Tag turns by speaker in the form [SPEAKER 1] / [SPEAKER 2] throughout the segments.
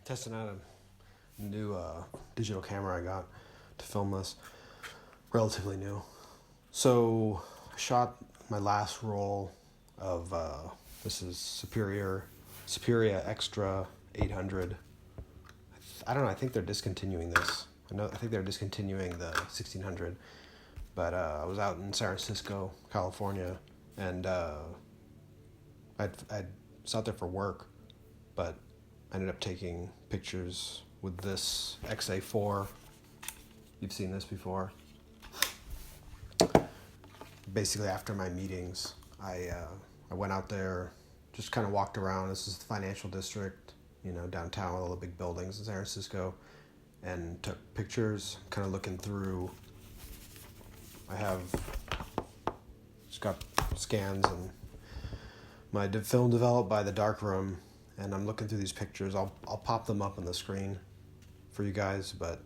[SPEAKER 1] testing out a new digital camera I got to film this. Relatively new. So I shot my last roll of this is Superia Xtra 800. I don't know. I think they're discontinuing this. I think they're discontinuing the 1600. But I was out in San Francisco, California, and I was out there for work, but I ended up taking pictures with this XA4. You've seen this before. Basically, after my meetings, I went out there, just kind of walked around. This is the financial district, downtown with all the big buildings in San Francisco, and took pictures, kind of looking through. I have just got scans and my film developed by the darkroom, and I'm looking through these pictures. I'll pop them up on the screen for you guys, but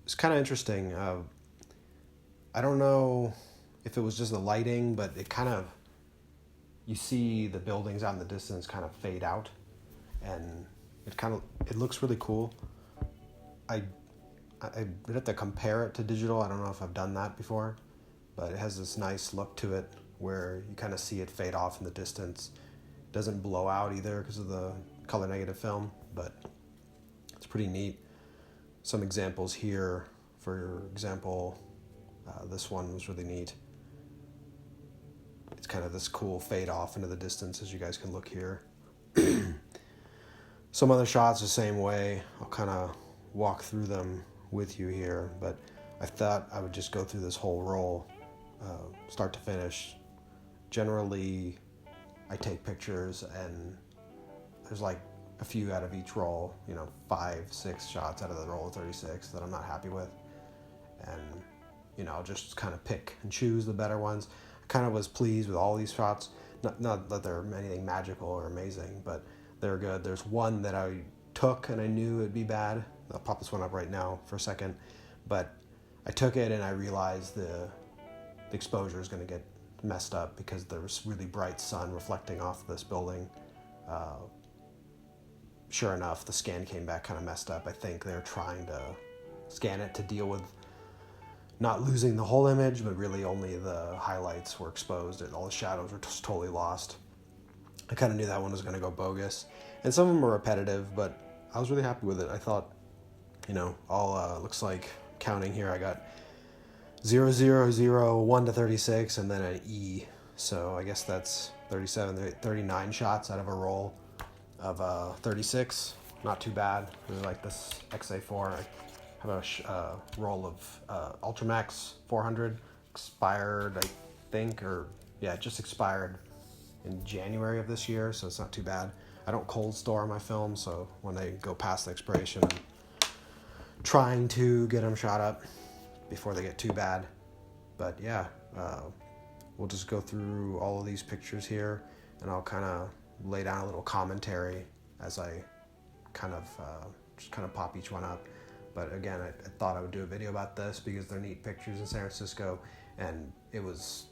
[SPEAKER 1] it's kind of interesting. I don't know if it was just the lighting, but it kind of, you see the buildings out in the distance kind of fade out, and it looks really cool. I would have to compare it to digital. I don't know if I've done that before, but it has this nice look to it where you kind of see it fade off in the distance. It doesn't blow out either because of the color negative film, but it's pretty neat. Some examples here, for example, this one was really neat. It's kind of this cool fade off into the distance, as you guys can look here. Some other shots the same way. I'll kind of walk through them with you here, but I thought I would just go through this whole roll, start to finish. Generally, I take pictures and there's like a few out of each roll, 5-6 shots out of the roll of 36 that I'm not happy with. And, I'll just kind of pick and choose the better ones. I kind of was pleased with all these shots. Not that they're anything magical or amazing, but they're good. There's one that I took and I knew it'd be bad. I'll pop this one up right now for a second. But I took it and I realized the exposure is going to get messed up because there was really bright sun reflecting off this building. Sure enough, the scan came back kind of messed up. I think they're trying to scan it to deal with not losing the whole image, but really only the highlights were exposed and all the shadows were just totally lost. I kind of knew that one was going to go bogus. And some of them were repetitive, but I was really happy with it. I thought, all looks like, counting here, I got 0, 0, 0, 1 to 36, and then an E. So I guess that's 39 shots out of a roll of 36. Not too bad. Really like this XA4. I have a roll of Ultramax 400, expired, I think, it just expired in January of this year, so it's not too bad. I don't cold store my films, so when they go past the expiration, I'm trying to get them shot up before they get too bad. But yeah, we'll just go through all of these pictures here, and I'll kind of lay down a little commentary as I just pop each one up. But again, I thought I would do a video about this because they're neat pictures in San Francisco, and it was,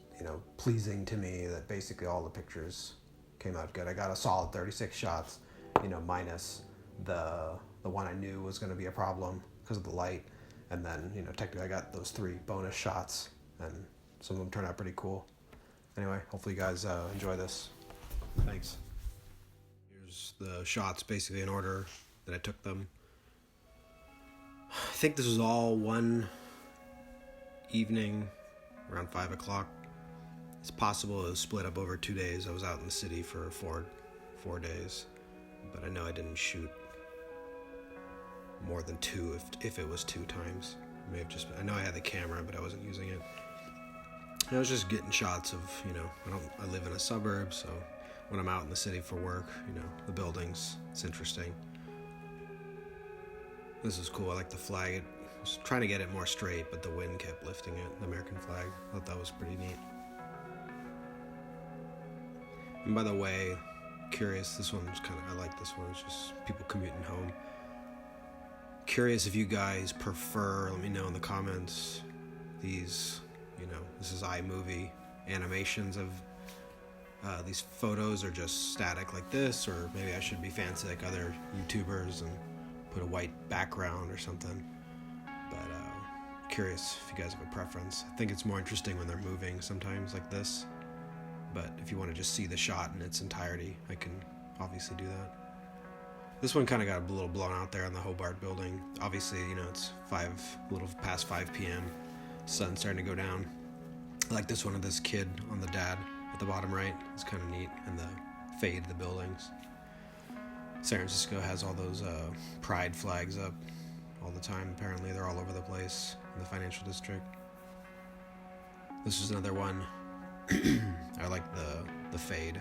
[SPEAKER 1] pleasing to me that basically all the pictures came out good. I got a solid 36 shots, minus the one I knew was going to be a problem because of the light. And then, technically I got those 3 bonus shots, and some of them turned out pretty cool. Anyway, hopefully you guys enjoy this. Thanks. Here's the shots basically in order that I took them. I think this was all one evening around 5 o'clock. It's possible it was split up over 2 days. I was out in the city for four days, but I know I didn't shoot more than 2 if it was 2 times. It may have just been, I know I had the camera, but I wasn't using it. I was just getting shots of, I live in a suburb, so when I'm out in the city for work, the buildings, it's interesting. This is cool. I like the flag. I was trying to get it more straight, but the wind kept lifting it, the American flag. I thought that was pretty neat. And by the way, curious, this one was I like this one. It's just people commuting home. Curious if you guys prefer, let me know in the comments, these, this is iMovie animations of these photos are just static like this, or maybe I should be fancy like other YouTubers and put a white background or something. But curious if you guys have a preference. I think it's more interesting when they're moving sometimes like this. But if you want to just see the shot in its entirety, I can obviously do that. This one kind of got a little blown out there on the Hobart building. Obviously, you know, it's a little past 5 p.m. Sun's starting to go down. I like this one of this kid on the dad at the bottom right. It's kind of neat, and the fade of the buildings. San Francisco has all those pride flags up all the time. Apparently, they're all over the place in the financial district. This is another one. I like the fade,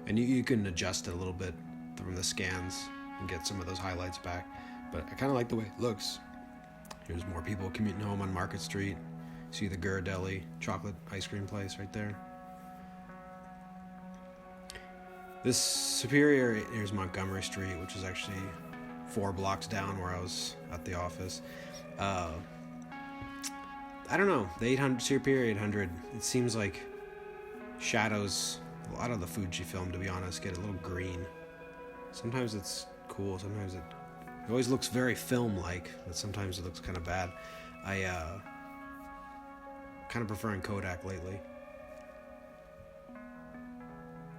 [SPEAKER 1] and you can adjust it a little bit from the scans and get some of those highlights back, but I kind of like the way it looks. Here's more people commuting home on Market Street. See the Ghirardelli chocolate ice cream place right there. This Superia, here's Montgomery Street, which is actually 4 blocks down where I was at the office. I don't know, the Superia 800, it seems like shadows, a lot of the Fujifilm, to be honest, get a little green. Sometimes it's cool, sometimes it always looks very film-like, but sometimes it looks kind of bad. I kind of preferring Kodak lately.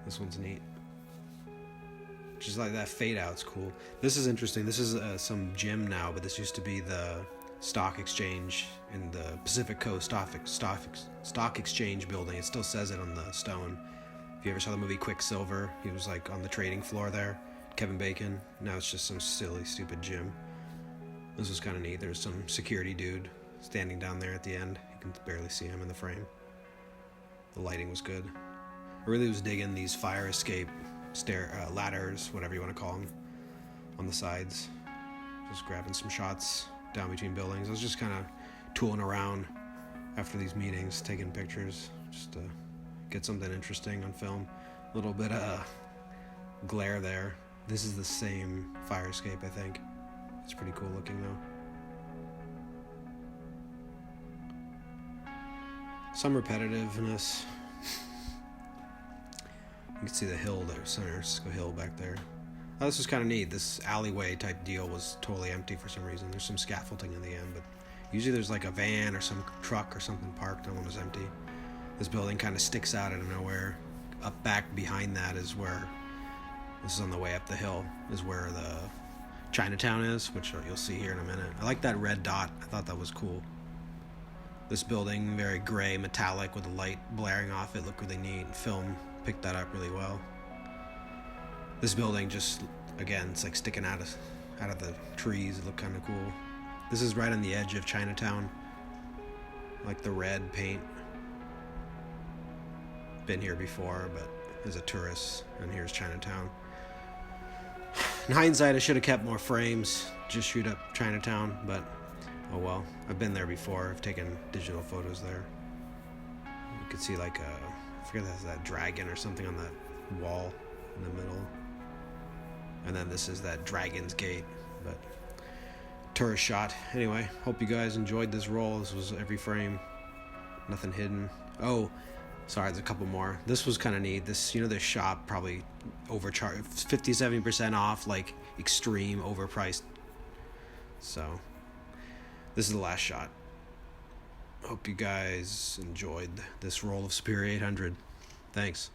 [SPEAKER 1] This one's neat. Just like that fade out's cool. This is interesting. This is some gym now, but this used to be the stock exchange in the Pacific Coast stock exchange building. It still says it on the stone. If you ever saw the movie Quicksilver, he was like on the trading floor there. Kevin Bacon. Now it's just some silly, stupid gym. This was kind of neat. There's some security dude standing down there at the end. You can barely see him in the frame. The lighting was good. I really was digging these fire escape ladders, whatever you want to call them, on the sides. Just grabbing some shots down between buildings. I was just kind of tooling around after these meetings, taking pictures, just to get something interesting on film. A little bit of glare there. This is the same fire escape, I think. It's pretty cool looking though. Some repetitiveness. You can see the hill there, San Francisco Hill back there. Oh, this was kind of neat. This alleyway type deal was totally empty for some reason. There's some scaffolding in the end, but usually there's like a van or some truck or something parked. That one was empty. This building kind of sticks out of nowhere. Up back behind that is where, this is on the way up the hill, is where the Chinatown is, which you'll see here in a minute. I like that red dot. I thought that was cool. This building, very gray, metallic, with the light blaring off it, looked really neat. Film picked that up really well. This building just, again, it's like sticking out of the trees. It looked kind of cool. This is right on the edge of Chinatown. I like the red paint. Been here before, but as a tourist, and here's Chinatown. In hindsight, I should have kept more frames, just shoot up Chinatown, but oh well. I've been there before. I've taken digital photos there. You could see like I forget if that's that dragon or something on that wall in the middle. And then this is that Dragon's Gate, but tourist shot. Anyway, hope you guys enjoyed this roll. This was every frame, nothing hidden. Oh, sorry, there's a couple more. This was kind of neat. This, you know, this shop probably overcharged, 50-70% off, like extreme overpriced. So this is the last shot. Hope you guys enjoyed this roll of Superia 800. Thanks.